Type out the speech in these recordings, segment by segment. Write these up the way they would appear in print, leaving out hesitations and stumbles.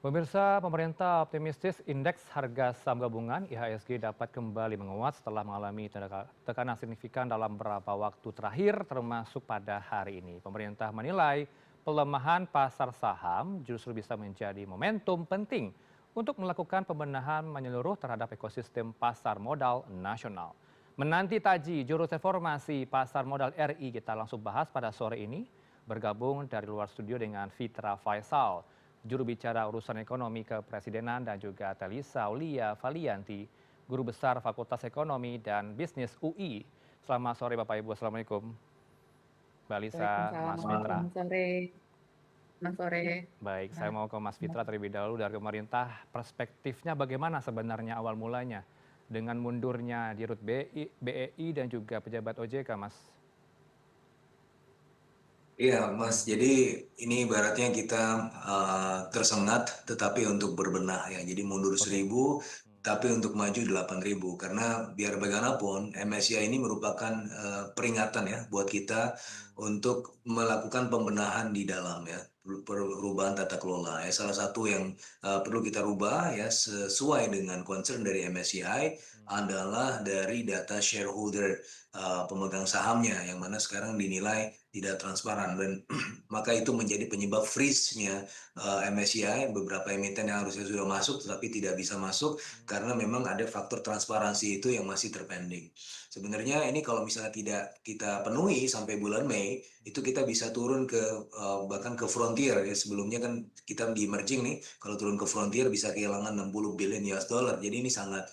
Pemirsa, pemerintah optimistis indeks harga saham gabungan IHSG dapat kembali menguat setelah mengalami tekanan signifikan dalam beberapa waktu terakhir termasuk pada hari ini. Pemerintah menilai pelemahan pasar saham justru bisa menjadi momentum penting untuk melakukan pembenahan menyeluruh terhadap ekosistem pasar modal nasional. Menanti taji jurus reformasi pasar modal RI kita langsung bahas pada sore ini bergabung dari luar studio dengan Fitra Faisal, juru bicara urusan ekonomi kepresidenan dan juga Telisa Aulia Valianti, guru besar Fakultas Ekonomi dan Bisnis UI. Selamat sore Bapak Ibu, Assalamualaikum. Mbak Lisa, Waalaikumsalam Mas Fitra. warahmatullahi sore. Selamat sore. Baik, saya Mas. mau ke Mas Fitra terlebih dahulu dari pemerintah. Perspektifnya bagaimana sebenarnya awal mulanya dengan mundurnya di Rut BEI dan juga pejabat OJK, Mas? Iya, Mas. Jadi ini ibaratnya kita tersengat, tetapi untuk berbenah ya. Jadi mundur Oke. 1.000, tapi untuk maju 8.000. Karena biar bagaimanapun MSCI ini merupakan peringatan ya buat kita untuk melakukan pembenahan di dalam ya, perubahan tata kelola. Ya, salah satu yang perlu kita rubah ya sesuai dengan concern dari MSCI adalah dari data shareholder pemegang sahamnya, yang mana sekarang dinilai tidak transparan, dan maka itu menjadi penyebab freeze-nya MSCI. Beberapa emiten yang harusnya sudah masuk tetapi tidak bisa masuk karena memang ada faktor transparansi itu yang masih terpending. Sebenarnya ini kalau misalnya tidak kita penuhi sampai bulan Mei, itu kita bisa turun ke bahkan ke frontier ya. Sebelumnya kan kita di emerging nih, kalau turun ke frontier bisa kehilangan 60 billion US dollar. Jadi ini sangat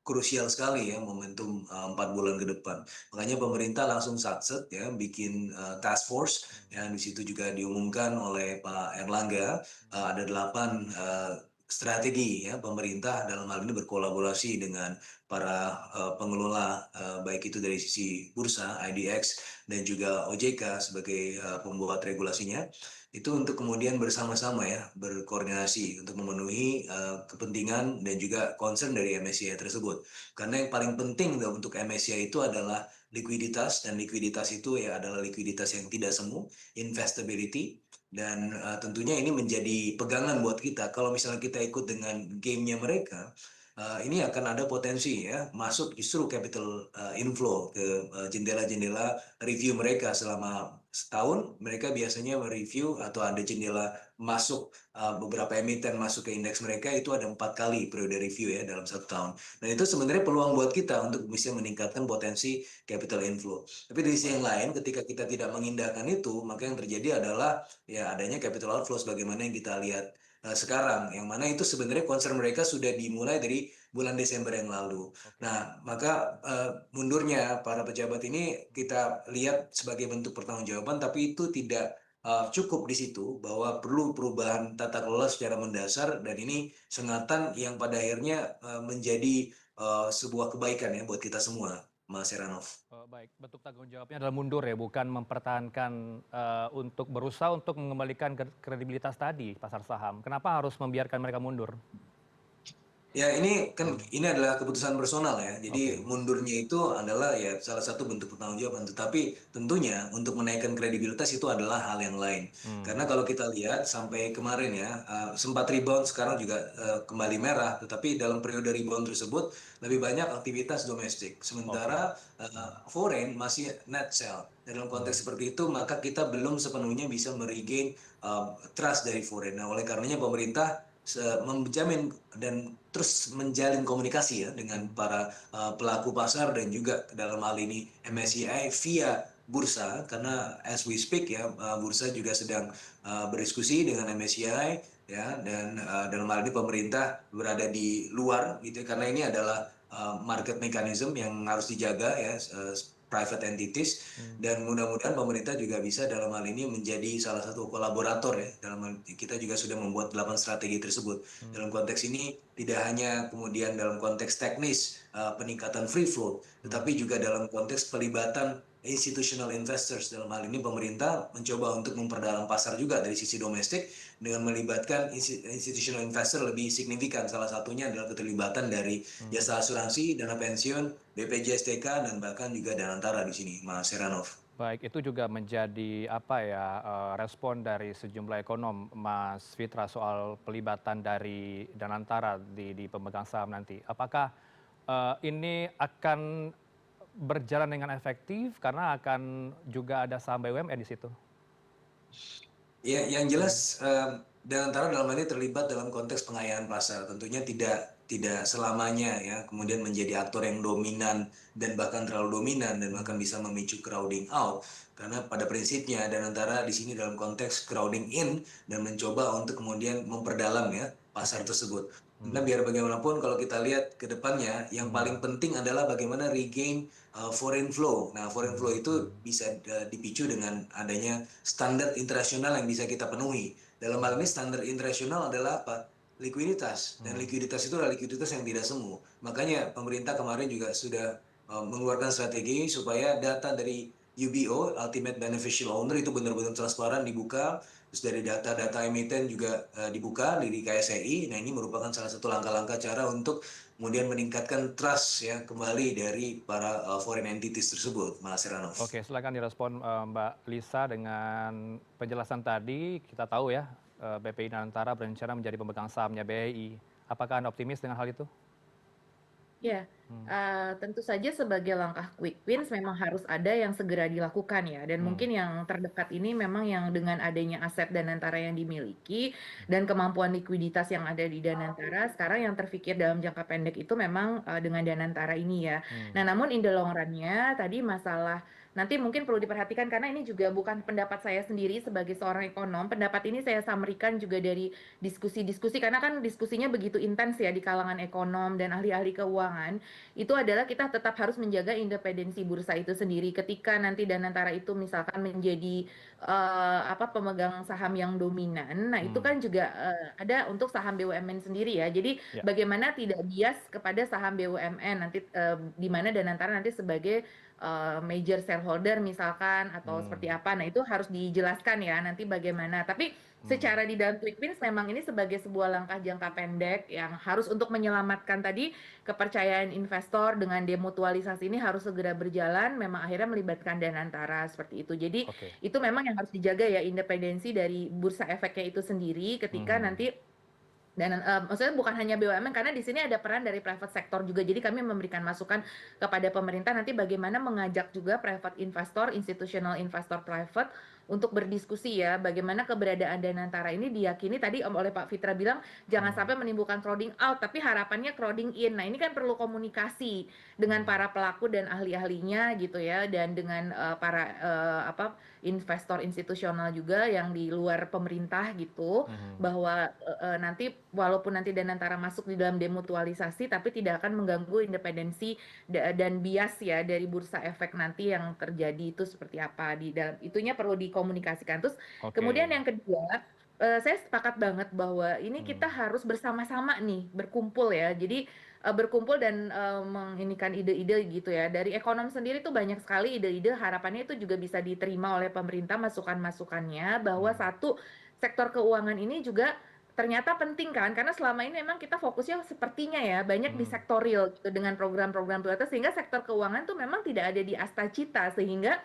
krusial sekali ya momentum 4 bulan ke depan. Makanya pemerintah langsung satset ya bikin task force yang di situ juga diumumkan oleh Pak Erlangga. Ada 8 strategi ya pemerintah dalam hal ini berkolaborasi dengan para pengelola baik itu dari sisi bursa IDX dan juga OJK sebagai pembuat regulasinya, itu untuk kemudian bersama-sama ya berkoordinasi untuk memenuhi kepentingan dan juga concern dari MSCI tersebut. Karena yang paling penting untuk MSCI itu adalah likuiditas, dan likuiditas itu ya adalah likuiditas yang tidak semu, investability, dan tentunya ini menjadi pegangan buat kita. Kalau misalnya kita ikut dengan gamenya mereka, ini akan ada potensi ya masuk justru capital inflow ke jendela-jendela review mereka selama setahun. Mereka biasanya mereview atau ada jendela masuk beberapa emiten masuk ke indeks mereka itu ada 4 kali periode review ya dalam 1 tahun. Dan itu sebenarnya peluang buat kita untuk bisa meningkatkan potensi capital inflow. Tapi di sisi yang lain, ketika kita tidak mengindahkan itu, maka yang terjadi adalah ya adanya capital outflow sebagaimana yang kita lihat sekarang, yang mana itu sebenarnya concern mereka sudah dimulai dari bulan Desember yang lalu. Oke. Nah, maka mundurnya para pejabat ini kita lihat sebagai bentuk pertanggungjawaban, tapi itu tidak cukup di situ, bahwa perlu perubahan tata kelola secara mendasar, dan ini sengatan yang pada akhirnya menjadi sebuah kebaikan ya buat kita semua, Mas Heranov. Baik, bentuk tanggung jawabnya adalah mundur ya, bukan mempertahankan untuk berusaha untuk mengembalikan kredibilitas tadi pasar saham. Kenapa harus membiarkan mereka mundur? Ya, ini kan ini adalah keputusan personal ya. Jadi Oke. mundurnya itu adalah ya salah satu bentuk pertanggungjawaban. Tetapi tentunya untuk menaikkan kredibilitas itu adalah hal yang lain. Hmm. Karena kalau kita lihat sampai kemarin ya sempat rebound, sekarang juga kembali merah. Tetapi dalam periode rebound tersebut lebih banyak aktivitas domestik. Oke. Sementara foreign masih net sell. Dan dalam konteks seperti itu, maka kita belum sepenuhnya bisa meregain trust dari foreign. Nah, oleh karenanya pemerintah menjamin dan terus menjalin komunikasi ya dengan para pelaku pasar dan juga dalam hal ini MSCI via bursa, karena as we speak ya bursa juga sedang berdiskusi dengan MSCI ya, dan dalam hal ini pemerintah berada di luar gitu ya, karena ini adalah market mechanism yang harus dijaga ya, private entities, dan mudah-mudahan pemerintah juga bisa dalam hal ini menjadi salah satu kolaborator ya. Kita juga sudah membuat 8 strategi tersebut. Dalam konteks ini tidak hanya kemudian dalam konteks teknis peningkatan free float, tetapi juga dalam konteks pelibatan institutional investors. Dalam hal ini pemerintah mencoba untuk memperdalam pasar juga dari sisi domestik dengan melibatkan institutional investor lebih signifikan. Salah satunya adalah keterlibatan dari jasa asuransi, dana pensiun, BPJS TK, dan bahkan juga Danantara di sini, Mas Heranov. Baik, itu juga menjadi apa ya, respon dari sejumlah ekonom, Mas Fitra, soal pelibatan dari Danantara di pemegang saham nanti. Apakah, ini akan berjalan dengan efektif karena akan juga ada saham BUMN di situ? Ya, yang jelas Danantara dalam hal ini terlibat dalam konteks pengayaan pasar. Tentunya tidak selamanya ya kemudian menjadi aktor yang dominan dan bahkan terlalu dominan dan bahkan bisa memicu crowding out. Karena pada prinsipnya Danantara di sini dalam konteks crowding in dan mencoba untuk kemudian memperdalam ya pasar Oke. tersebut. Nah, Hmm. biar bagaimanapun kalau kita lihat ke depannya, yang Mhm. paling penting adalah bagaimana regain foreign flow. Nah, foreign flow itu bisa dipicu dengan adanya standar internasional yang bisa kita penuhi. Dalam hal ini standar internasional adalah apa? Likuiditas. Dan Mhm. likuiditas itu adalah likuiditas yang tidak semu. Makanya pemerintah kemarin juga sudah mengeluarkan strategi supaya data dari UBO, Ultimate Beneficial Owner, itu benar-benar transparan dibuka. Terus dari data-data emiten juga dibuka di KSEI. Nah, ini merupakan salah satu langkah-langkah cara untuk kemudian meningkatkan trust ya kembali dari para foreign entities tersebut, Mas Heranov. Oke, silakan direspon, Mbak Lisa dengan penjelasan tadi. Kita tahu ya, BPI Nusantara berencana menjadi pemegang sahamnya BRI. Apakah Anda optimis dengan hal itu? Ya, Hmm. tentu saja sebagai langkah quick wins memang harus ada yang segera dilakukan ya. Dan Hmm. mungkin yang terdekat ini memang yang dengan adanya aset Danantara yang dimiliki dan kemampuan likuiditas yang ada di Danantara, sekarang yang terfikir dalam jangka pendek itu memang dengan Danantara ini ya. Nah, Hmm. namun in the long run-nya tadi masalah nanti mungkin perlu diperhatikan karena ini juga bukan pendapat saya sendiri sebagai seorang ekonom. Pendapat ini saya summary-kan juga dari diskusi-diskusi karena kan diskusinya begitu intens ya di kalangan ekonom dan ahli-ahli keuangan. Itu adalah kita tetap harus menjaga independensi bursa itu sendiri ketika nanti Danantara itu misalkan menjadi pemegang saham yang dominan. Nah, itu Hmm. kan juga ada untuk saham BUMN sendiri ya. Jadi Ya. bagaimana tidak bias kepada saham BUMN nanti di mana Danantara nanti sebagai major shareholder misalkan atau seperti Hmm. apa. Nah, itu harus dijelaskan ya nanti bagaimana. Tapi Hmm. secara di dalam Quick Wins memang ini sebagai sebuah langkah jangka pendek yang harus untuk menyelamatkan tadi kepercayaan investor dengan demutualisasi ini harus segera berjalan. Memang akhirnya melibatkan Danantara seperti itu. Jadi Oke. itu memang yang harus dijaga ya independensi dari bursa efeknya itu sendiri ketika Mhm. nanti dan maksudnya bukan hanya BUMN karena di sini ada peran dari private sector juga. Jadi kami memberikan masukan kepada pemerintah nanti bagaimana mengajak juga private investor, institutional investor private untuk berdiskusi ya bagaimana keberadaan Danantara ini diyakini tadi oleh Pak Fitra bilang jangan Mhm. sampai menimbulkan crowding out tapi harapannya crowding in. Nah, ini kan perlu komunikasi dengan Mhm. para pelaku dan ahli-ahlinya gitu ya dan dengan para investor institusional juga yang di luar pemerintah gitu Mhm. bahwa nanti walaupun nanti Danantara masuk di dalam demutualisasi tapi tidak akan mengganggu independensi dan bias ya dari bursa efek nanti yang terjadi itu seperti apa di dalam itunya perlu dikomunikasikan. Terus kemudian Oke. yang kedua saya sepakat banget bahwa ini kita Hmm. harus bersama-sama nih berkumpul ya. Jadi berkumpul dan menginikan ide-ide gitu ya. Dari ekonom sendiri tuh banyak sekali ide-ide harapannya itu juga bisa diterima oleh pemerintah masukan-masukannya bahwa Hmm. satu sektor keuangan ini juga ternyata penting kan karena selama ini memang kita fokusnya sepertinya ya banyak di Hmm. sektor real gitu dengan program-program prioritas sehingga sektor keuangan tuh memang tidak ada di Astacita sehingga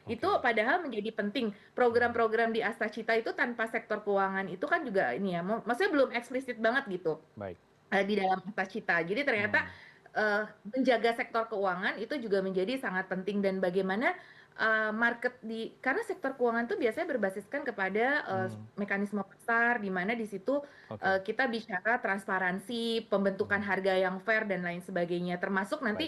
itu Oke. padahal menjadi penting Hmm. program-program di Astacita itu tanpa sektor keuangan itu kan juga ini ya maksudnya belum eksplisit banget gitu Baik. di dalam Astacita jadi ternyata Hmm. menjaga sektor keuangan itu juga menjadi sangat penting dan bagaimana market di karena sektor keuangan itu biasanya berbasiskan kepada Hmm. mekanisme pasar di mana di situ Oke. kita bicara transparansi, pembentukan Mhm. harga yang fair dan lain sebagainya termasuk Baik. nanti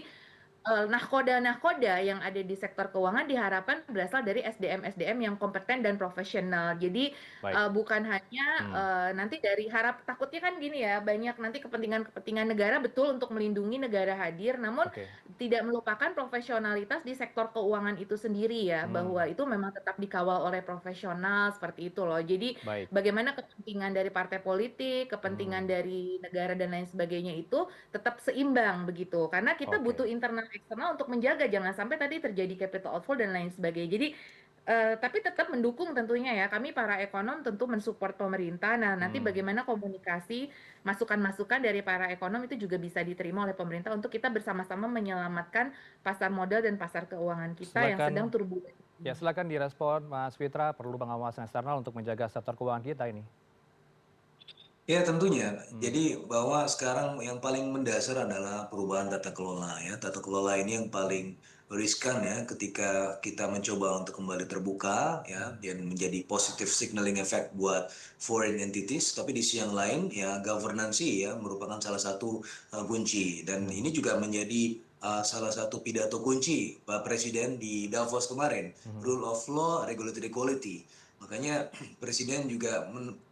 nahkoda-nahkoda yang ada di sektor keuangan diharapkan berasal dari SDM-SDM yang kompeten dan profesional. Jadi Baik. bukan hanya Hmm. nanti dari takutnya kan gini ya, banyak nanti kepentingan-kepentingan negara betul untuk melindungi negara hadir, namun Oke. tidak melupakan profesionalitas di sektor keuangan itu sendiri ya, bahwa Hmm. itu memang tetap dikawal oleh profesional seperti itu loh. Jadi Baik. bagaimana kepentingan dari partai politik, kepentingan Hmm. dari negara dan lain sebagainya itu tetap seimbang begitu. Karena kita butuh Oke. internal eksternal untuk menjaga jangan sampai tadi terjadi capital outflow dan lain sebagainya. Jadi tapi tetap mendukung tentunya ya. Kami para ekonom tentu mensupport pemerintah. Nah, nanti Hmm. bagaimana komunikasi, masukan-masukan dari para ekonom itu juga bisa diterima oleh pemerintah untuk kita bersama-sama menyelamatkan pasar modal dan pasar keuangan kita yang sedang Silakan turbulent. Ya, silakan direspon Mas Fitra, perlu pengawasan eksternal untuk menjaga sektor keuangan kita ini. Ya tentunya. Hmm, Jadi bahwa sekarang yang paling mendasar adalah perubahan tata kelola ya. Tata kelola ini yang paling riskan ya ketika kita mencoba untuk kembali terbuka ya dan menjadi positive signaling effect buat foreign entities. Tapi di sisi yang lain ya governance ya merupakan salah satu kunci dan hmm, ini juga menjadi salah satu pidato kunci Pak Presiden di Davos kemarin, hmm. rule of law, regulatory quality. Makanya Presiden juga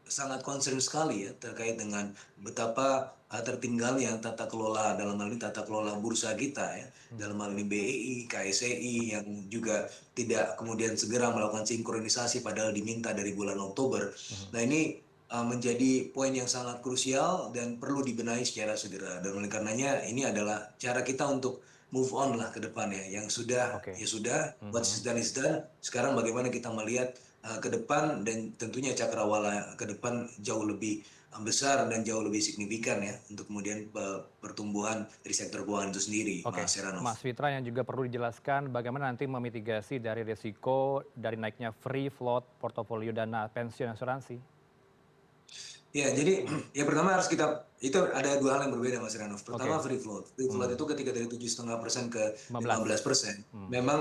sangat concern sekali ya terkait dengan betapa tertinggalnya tata kelola dalam hal ini tata kelola bursa kita ya dalam hal ini BEI, KSEI yang juga tidak kemudian segera melakukan sinkronisasi padahal diminta dari bulan Oktober. Nah ini menjadi poin yang sangat krusial dan perlu dibenahi secara segera dan oleh karenanya ini adalah cara kita untuk move on lah ke depannya yang sudah Oke. ya sudah what's Mhm. done is done sekarang bagaimana kita melihat ke depan dan tentunya cakrawala ke depan jauh lebih besar dan jauh lebih signifikan ya untuk kemudian pertumbuhan dari sektor keuangan itu sendiri, Oke, Mas Heranov. Mas Fitra yang juga perlu dijelaskan bagaimana nanti memitigasi dari risiko dari naiknya free float portofolio dana pensiun asuransi. Ya, jadi ya pertama harus kita itu ada dua hal yang berbeda Mas Heranov. Pertama Oke. free float. Free float Hmm. itu ketika dari 7,5% ke 15. 15%. Hmm. Memang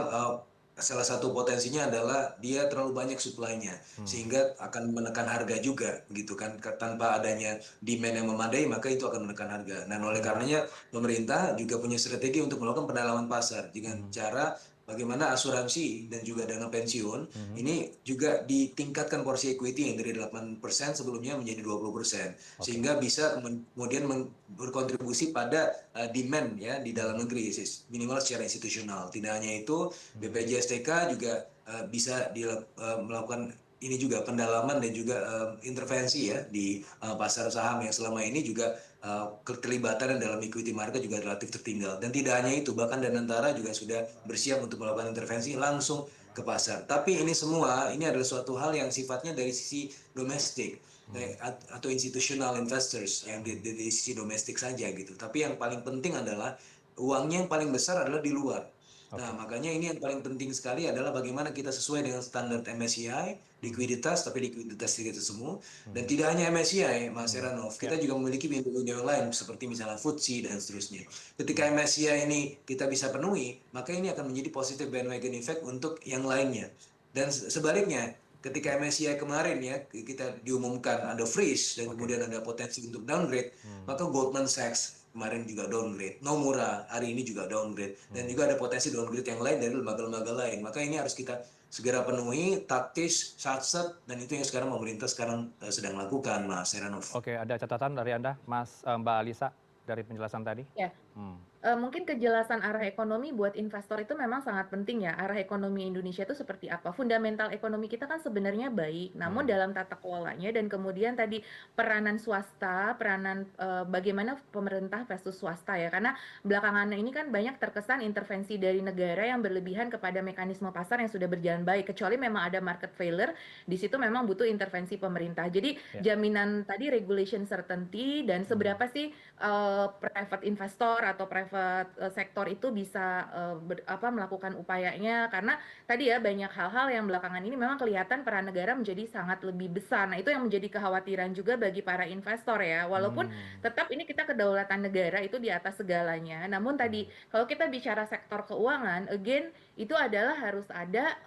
salah satu potensinya adalah dia terlalu banyak supply-nya Hmm. sehingga akan menekan harga juga gitu kan. Tanpa adanya demand yang memadai maka itu akan menekan harga. Dan oleh Hmm. karenanya pemerintah juga punya strategi untuk melakukan pendalaman pasar dengan Hmm. cara bagaimana asuransi dan juga dana pensiun Hmm. ini juga ditingkatkan porsi equity yang dari 8% sebelumnya menjadi 20%. Oke. Sehingga bisa kemudian berkontribusi pada demand ya di dalam Hmm. negeri minimal secara institusional. Tidak hanya itu, Hmm. BPJS TK juga bisa melakukan ini juga pendalaman dan juga intervensi ya di pasar saham yang selama ini juga keterlibatan dalam equity market juga relatif tertinggal. Dan tidak hanya itu, bahkan Danantara juga sudah bersiap untuk melakukan intervensi langsung ke pasar. Tapi ini semua ini adalah suatu hal yang sifatnya dari sisi domestik atau institutional investors yang dari sisi domestik saja gitu. Tapi yang paling penting adalah uangnya yang paling besar adalah di luar. Nah, Oke. makanya ini yang paling penting sekali adalah bagaimana kita sesuai dengan standar MSCI, Hmm. likuiditas, tapi likuiditas kita semua. Dan Hmm. tidak hanya MSCI, Mas Hmm. Heranov, Ya. kita juga memiliki bidang yang lain seperti misalnya FTSE dan seterusnya. Hmm. Ketika MSCI ini kita bisa penuhi, maka ini akan menjadi positive bandwagon effect untuk yang lainnya. Dan sebaliknya, ketika MSCI kemarin ya kita diumumkan ada freeze dan Oke. kemudian ada potensi untuk downgrade, Hmm. maka Goldman Sachs kemarin juga downgrade, Nomura hari ini juga downgrade, dan Hmm. juga ada potensi downgrade yang lain dari lembaga-lembaga lain. Maka ini harus kita segera penuhi, taktis, satset, dan itu yang sekarang pemerintah sekarang sedang lakukan, Mas Heranov. Oke, ada catatan dari Anda, Mbak Alisa, dari penjelasan tadi? Ya. Hmm. Mungkin kejelasan arah ekonomi buat investor itu memang sangat penting ya. Arah ekonomi Indonesia itu seperti apa? Fundamental ekonomi kita kan sebenarnya baik, namun Hmm. dalam tata kelolanya dan kemudian tadi peranan swasta, peranan bagaimana pemerintah versus swasta ya. Karena belakangan ini kan banyak terkesan intervensi dari negara yang berlebihan kepada mekanisme pasar yang sudah berjalan baik. Kecuali memang ada market failure, di situ memang butuh intervensi pemerintah. Jadi Ya. jaminan tadi regulation certainty dan Hmm. seberapa sih private investor atau private sektor itu bisa melakukan upayanya karena tadi ya banyak hal-hal yang belakangan ini memang kelihatan peran negara menjadi sangat lebih besar. Nah, itu yang menjadi kekhawatiran juga bagi para investor ya. Walaupun Hmm. tetap ini kita kedaulatan negara itu di atas segalanya. Namun tadi kalau kita bicara sektor keuangan, again itu adalah harus ada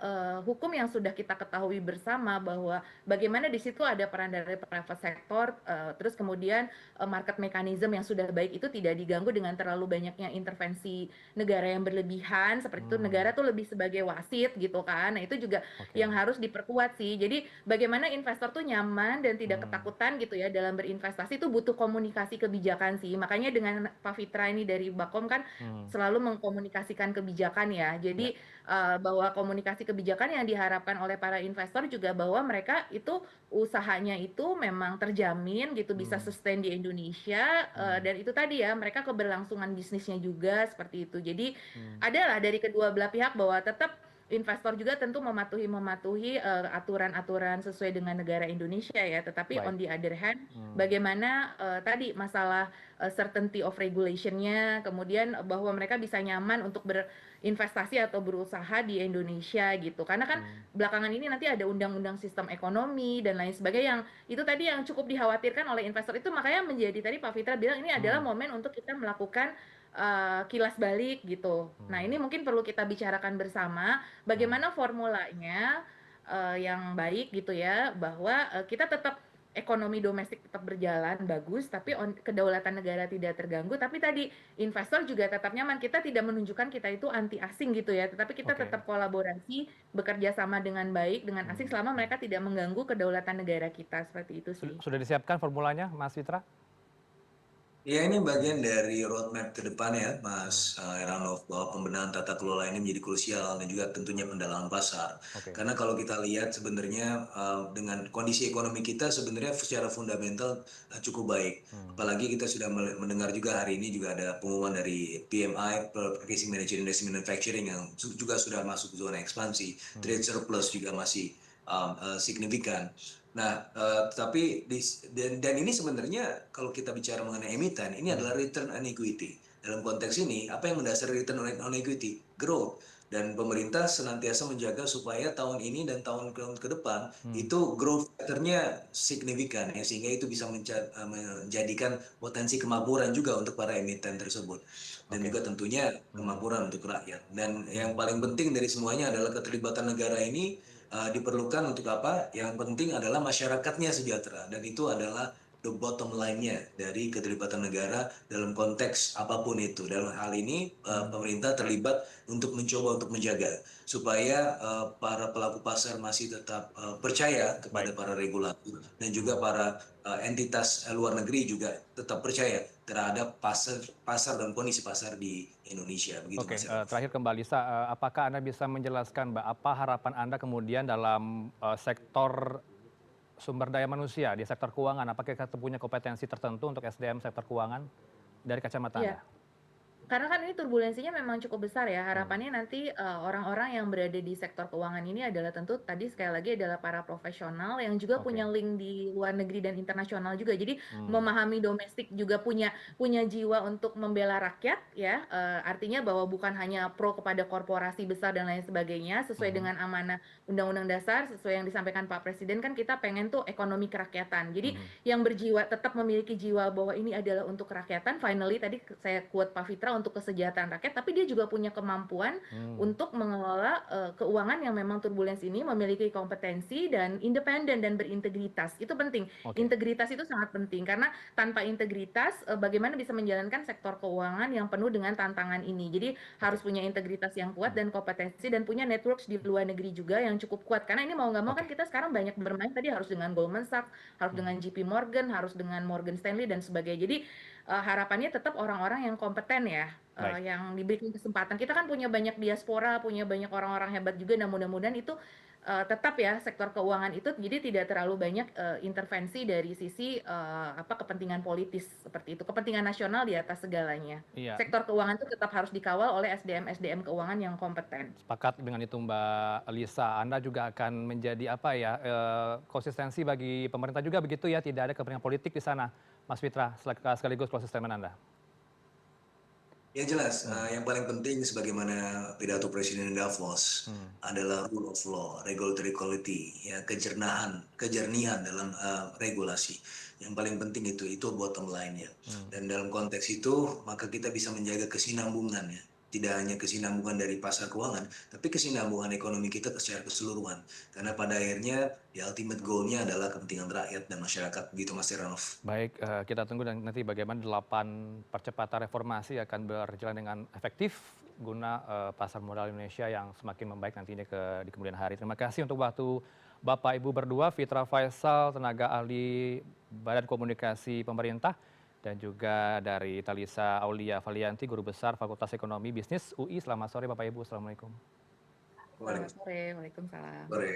hukum yang sudah kita ketahui bersama bahwa bagaimana di situ ada peran dari private sector, terus kemudian market mechanism yang sudah baik itu tidak diganggu dengan terlalu banyaknya intervensi negara yang berlebihan seperti itu. Hmm. Negara tuh lebih sebagai wasit gitu kan. Nah, itu juga Oke. yang harus diperkuat sih. Jadi bagaimana investor tuh nyaman dan tidak Hmm. ketakutan gitu ya dalam berinvestasi itu butuh komunikasi kebijakan sih. Makanya dengan Pak Fitra ini dari Bakom kan Hmm. selalu mengkomunikasikan kebijakan ya. Ya. Jadi bahwa komunikasi kebijakan yang diharapkan oleh para investor juga bahwa mereka itu usahanya itu memang terjamin gitu bisa Hmm. sustain di Indonesia Hmm. dan itu tadi ya mereka keberlangsungan bisnisnya juga seperti itu. Jadi Hmm. adalah dari kedua belah pihak bahwa tetap investor juga tentu mematuhi aturan-aturan sesuai dengan negara Indonesia ya. Tetapi Baik. on the other hand, bagaimana tadi masalah certainty of regulation-nya, kemudian bahwa mereka bisa nyaman untuk berinvestasi atau berusaha di Indonesia gitu. Karena kan belakangan ini nanti ada undang-undang sistem ekonomi dan lain sebagainya yang itu tadi yang cukup dikhawatirkan oleh investor, itu makanya menjadi tadi Pak Fitra bilang ini adalah momen untuk kita melakukan kilas balik gitu. Nah, ini mungkin perlu kita bicarakan bersama bagaimana formulanya yang baik gitu ya, bahwa kita tetap ekonomi domestik tetap berjalan bagus, tapi kedaulatan negara tidak terganggu. Tapi tadi investor juga tetap nyaman. Kita tidak menunjukkan kita itu anti asing gitu ya, tetapi kita Oke. tetap kolaborasi, bekerja sama dengan baik dengan asing selama mereka tidak mengganggu kedaulatan negara kita, seperti itu sih. Sudah disiapkan formulanya, Mas Fitra? Ya, ini bagian dari roadmap ke depan ya, Mas Heranov, bahwa pembenahan tata kelola ini menjadi krusial dan juga tentunya pendalaman pasar. Oke. Karena kalau kita lihat sebenarnya dengan kondisi ekonomi kita sebenarnya secara fundamental cukup baik. Apalagi kita sudah mendengar juga hari ini juga ada pengumuman dari PMI, Purchasing Manager Index Manufacturing, yang juga sudah masuk zona ekspansi. Trade surplus juga masih signifikan. Nah, tapi dan ini sebenarnya kalau kita bicara mengenai emiten, ini adalah return on equity. Dalam konteks ini, apa yang mendasari return on equity? Growth. Dan pemerintah senantiasa menjaga supaya tahun ini dan tahun ke depan itu growth factor-nya signifikan ya, sehingga itu bisa menjadikan potensi kemakmuran juga untuk para emiten tersebut. Dan juga tentunya kemakmuran untuk rakyat. Dan yang paling penting dari semuanya adalah keterlibatan negara ini diperlukan untuk apa? Yang penting adalah masyarakatnya sejahtera, dan itu adalah the bottom line-nya dari keterlibatan negara dalam konteks apapun itu. Dalam hal ini pemerintah terlibat untuk mencoba untuk menjaga supaya para pelaku pasar masih tetap percaya kepada para regulator, dan juga para entitas luar negeri juga tetap percaya terhadap pasar dan kondisi pasar di Indonesia. Begitu, Oke, Mas Heranov. terakhir ke Mbak Lisa, apakah Anda bisa menjelaskan, Mbak, apa harapan Anda kemudian dalam sektor sumber daya manusia di sektor keuangan? Apakah kita punya kompetensi tertentu untuk SDM sektor keuangan dari kacamata Iya. Anda? Karena kan ini turbulensinya memang cukup besar ya, harapannya nanti orang-orang yang berada di sektor keuangan ini adalah tentu tadi sekali lagi adalah para profesional yang juga punya link di luar negeri dan internasional juga. Jadi memahami domestik juga punya jiwa untuk membela rakyat ya, artinya bahwa bukan hanya pro kepada korporasi besar dan lain sebagainya, sesuai dengan amanah Undang-Undang Dasar, sesuai yang disampaikan Pak Presiden kan kita pengen tuh ekonomi kerakyatan. Jadi yang berjiwa tetap memiliki jiwa bahwa ini adalah untuk kerakyatan, finally tadi saya quote Pak Fitra untuk kesejahteraan rakyat, tapi dia juga punya kemampuan untuk mengelola keuangan yang memang turbulens ini, memiliki kompetensi dan independen dan berintegritas. Itu penting. Integritas itu sangat penting karena tanpa integritas bagaimana bisa menjalankan sektor keuangan yang penuh dengan tantangan ini. Jadi harus punya integritas yang kuat dan kompetensi dan punya networks di luar negeri juga yang cukup kuat. Karena ini mau nggak mau kan kita sekarang banyak bermain tadi harus dengan Goldman Sachs, harus dengan JP Morgan, harus dengan Morgan Stanley dan sebagainya. Jadi harapannya tetap orang-orang yang kompeten ya, yang diberikan kesempatan. Kita kan punya banyak diaspora, punya banyak orang-orang hebat juga, dan mudah-mudahan itu tetap ya sektor keuangan itu jadi tidak terlalu banyak intervensi dari sisi kepentingan politis seperti itu, kepentingan nasional di atas segalanya. Iya, Sektor keuangan itu tetap harus dikawal oleh SDM keuangan yang kompeten. sepakat dengan itu Mbak Lisa. Anda juga akan menjadi apa ya, konsistensi bagi pemerintah juga begitu ya, tidak ada kepentingan politik di sana. Mas Fitra, sekaligus closing statement Anda. Ya jelas, yang paling penting sebagaimana pidato Presiden Davos adalah rule of law, regulatory quality, ya kejernihan dalam regulasi. Yang paling penting itu bottom line-nya. Dan dalam konteks itu maka kita bisa menjaga kesinambungan ya. Tidak hanya kesinambungan dari pasar keuangan, tapi kesinambungan ekonomi kita secara keseluruhan. Karena pada akhirnya the ultimate goal-nya adalah kepentingan rakyat dan masyarakat. Begitu, Mas Heranov. Baik, kita tunggu dan nanti bagaimana 8 percepatan reformasi akan berjalan dengan efektif guna pasar modal Indonesia yang semakin membaik nantinya di kemudian hari. Terima kasih untuk waktu Bapak Ibu berdua, Fitra Faisal, tenaga ahli Badan Komunikasi Pemerintah, dan juga dari Talisa Aulia Valianti, Guru Besar Fakultas Ekonomi Bisnis UI. Selamat sore Bapak Ibu, Assalamualaikum. Selamat sore, Waalaikumsalam. Sore.